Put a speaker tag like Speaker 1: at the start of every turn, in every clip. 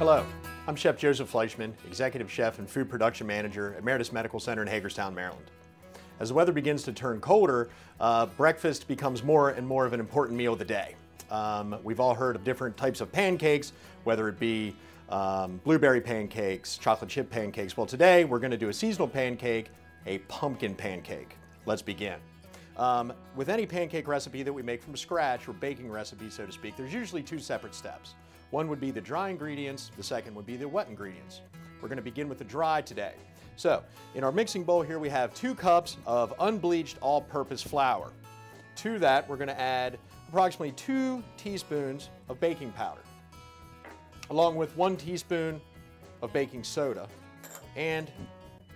Speaker 1: Hello, I'm Chef Joseph Fleischman, Executive Chef and Food Production Manager at Meredith Medical Center in Hagerstown, Maryland. As the weather begins to turn colder, breakfast becomes more and more of an important meal of the day. We've all heard of different types of pancakes, whether it be blueberry pancakes, chocolate chip pancakes. Well, today we're going to do a seasonal pancake, a pumpkin pancake. Let's begin. With any pancake recipe that we make from scratch, or baking recipe, so to speak, there's usually two separate steps. One would be the dry ingredients, the second would be the wet ingredients. We're going to begin with the dry today. So, in our mixing bowl here we have 2 cups of unbleached all-purpose flour. To that we're going to add approximately 2 teaspoons of baking powder, along with 1 teaspoon of baking soda, and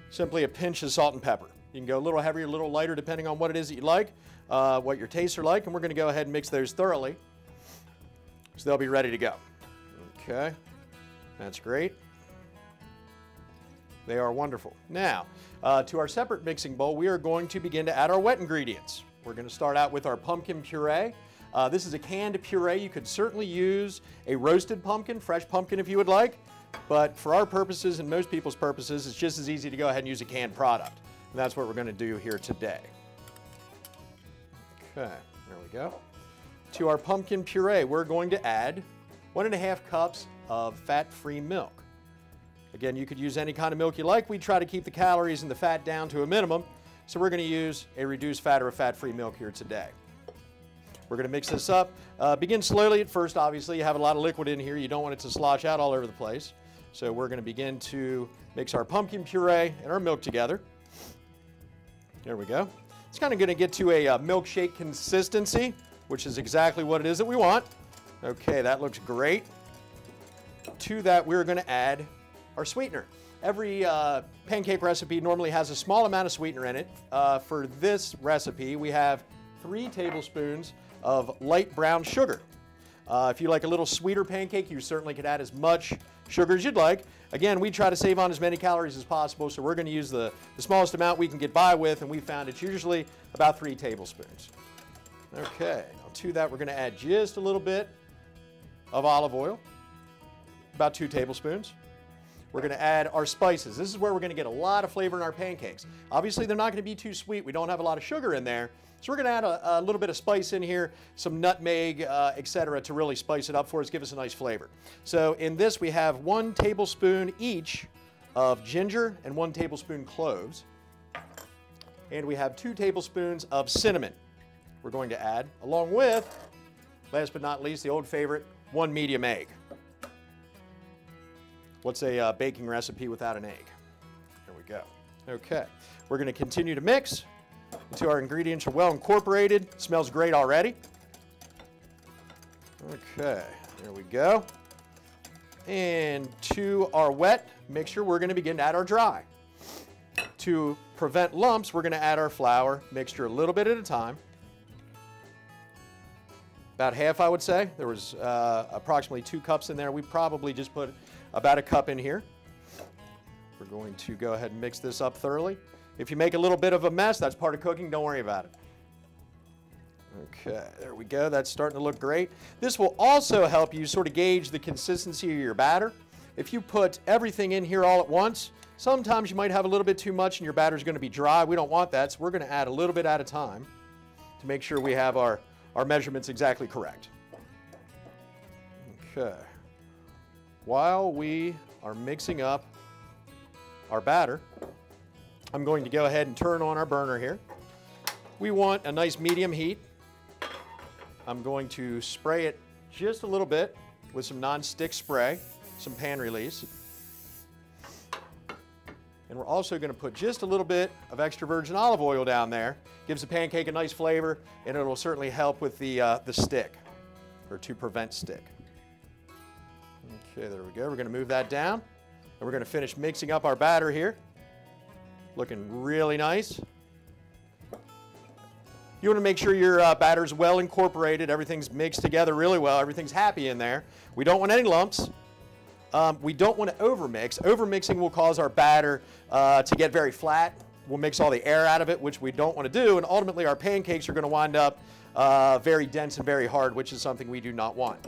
Speaker 1: simply a pinch of salt and pepper. You can go a little heavier, a little lighter, depending on what it is that you like, what your tastes are like, and we're going to go ahead and mix those thoroughly so they'll be ready to go. Okay, that's great. They are wonderful. Now, to our separate mixing bowl, we are going to begin to add our wet ingredients. We're going to start out with our pumpkin puree. This is a canned puree. You could certainly use a roasted pumpkin, fresh pumpkin if you would like, but for our purposes and most people's purposes, it's just as easy to go ahead and use a canned product. And that's what we're going to do here today. Okay, there we go. To our pumpkin puree, we're going to add 1½ cups of fat-free milk. Again, you could use any kind of milk you like. We try to keep the calories and the fat down to a minimum, so we're going to use a reduced fat or a fat-free milk here today. We're going to mix this up. Begin slowly at first, obviously. You have a lot of liquid in here. You don't want it to slosh out all over the place. So we're going to begin to mix our pumpkin puree and our milk together. There we go. It's kind of going to get to a milkshake consistency, which is exactly what it is that we want. Okay, that looks great. To that, we're going to add our sweetener. Every pancake recipe normally has a small amount of sweetener in it. For this recipe, we have 3 tablespoons of light brown sugar. If you like a little sweeter pancake, you certainly could add as much sugar as you'd like. Again, we try to save on as many calories as possible, so we're going to use the smallest amount we can get by with, and we found it's usually about 3 tablespoons. Okay, now to that we're going to add just a little bit of olive oil, about 2 tablespoons. We're going to add our spices. This is where we're going to get a lot of flavor in our pancakes. Obviously, they're not going to be too sweet. We don't have a lot of sugar in there. So we're going to add a little bit of spice in here, some nutmeg, etc., to really spice it up for us, give us a nice flavor. So in this, we have 1 tablespoon each of ginger and 1 tablespoon cloves. And we have 2 tablespoons of cinnamon we're going to add, along with, last but not least, the old favorite, 1 medium egg. What's a baking recipe without an egg? There we go. Okay, we're going to continue to mix until our ingredients are well incorporated. It smells great already. Okay, there we go. And to our wet mixture, we're going to begin to add our dry. To prevent lumps, we're going to add our flour mixture a little bit at a time. About half, I would say. There was approximately 2 cups in there. We probably just put about a cup in here. We're going to go ahead and mix this up thoroughly. If you make a little bit of a mess, that's part of cooking. Don't worry about it. Okay, there we go. That's starting to look great. This will also help you sort of gauge the consistency of your batter. If you put everything in here all at once, sometimes you might have a little bit too much and your batter is going to be dry. We don't want that, so we're going to add a little bit at a time to make sure we have our measurements exactly correct. Okay. While we are mixing up our batter, I'm going to go ahead and turn on our burner here. We want a nice medium heat. I'm going to spray it just a little bit with some non-stick spray, some pan release. And we're also going to put just a little bit of extra virgin olive oil down there. Gives the pancake a nice flavor, and it will certainly help with the stick, or to prevent stick. Okay, there we go. We're going to move that down, and we're going to finish mixing up our batter here. Looking really nice. You want to make sure your batter is well incorporated, everything's mixed together really well, everything's happy in there. We don't want any lumps. We don't want to overmix. Overmixing will cause our batter to get very flat. We'll mix all the air out of it, which we don't want to do, and ultimately our pancakes are going to wind up very dense and very hard, which is something we do not want.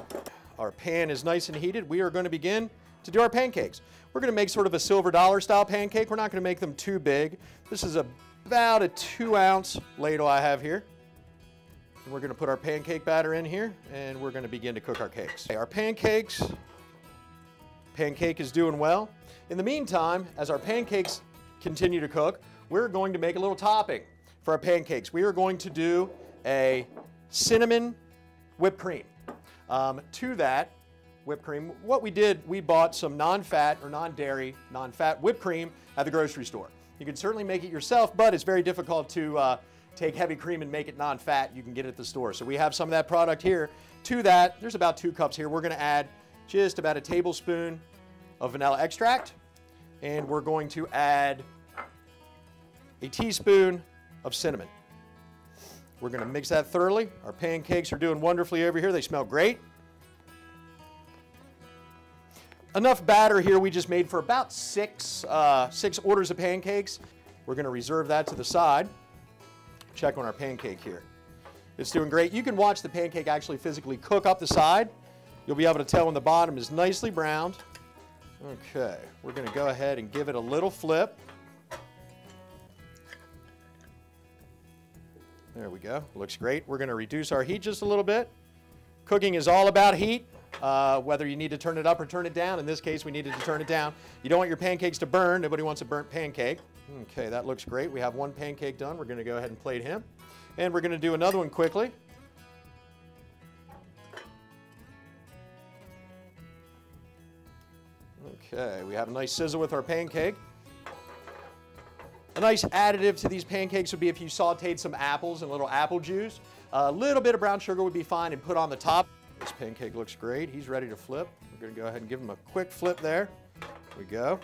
Speaker 1: Our pan is nice and heated. We are going to begin to do our pancakes. We're going to make sort of a silver dollar style pancake. We're not going to make them too big. This is about a 2-ounce ladle I have here. And we're going to put our pancake batter in here, and we're going to begin to cook our cakes. Okay, our pancake is doing well. In the meantime, as our pancakes continue to cook, we're going to make a little topping for our pancakes. We are going to do a cinnamon whipped cream. To that whipped cream, what we did, we bought some non-fat or non-dairy, non-fat whipped cream at the grocery store. You can certainly make it yourself, but it's very difficult to take heavy cream and make it non-fat. You can get it at the store. So we have some of that product here. To that, there's about 2 cups here. We're going to add just about a tablespoon of vanilla extract, and we're going to add a teaspoon of cinnamon. We're going to mix that thoroughly. Our pancakes are doing wonderfully over here. They smell great. Enough batter here we just made for about six orders of pancakes. We're going to reserve that to the side. Check on our pancake here. It's doing great. You can watch the pancake actually physically cook up the side. You'll be able to tell when the bottom is nicely browned. Okay, we're going to go ahead and give it a little flip. There we go. Looks great. We're going to reduce our heat just a little bit. Cooking is all about heat, whether you need to turn it up or turn it down. In this case, we needed to turn it down. You don't want your pancakes to burn. Nobody wants a burnt pancake. Okay, that looks great. We have one pancake done. We're going to go ahead and plate him. And we're going to do another one quickly. Okay, we have a nice sizzle with our pancake. A nice additive to these pancakes would be if you sauteed some apples and a little apple juice. A little bit of brown sugar would be fine and put on the top. This pancake looks great. He's ready to flip. We're going to go ahead and give him a quick flip there. There we go.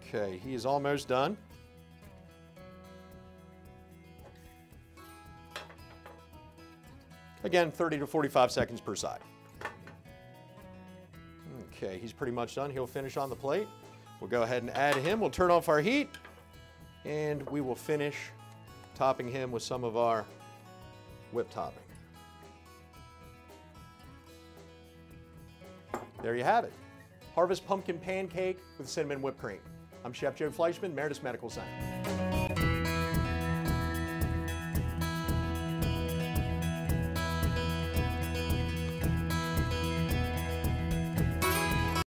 Speaker 1: Okay, he is almost done. Again, 30 to 45 seconds per side. Okay, he's pretty much done. He'll finish on the plate. We'll go ahead and add him. We'll turn off our heat, and we will finish topping him with some of our whipped topping. There you have it. Harvest pumpkin pancake with cinnamon whipped cream. I'm Chef Joe Fleischman, Meredith Medical Center.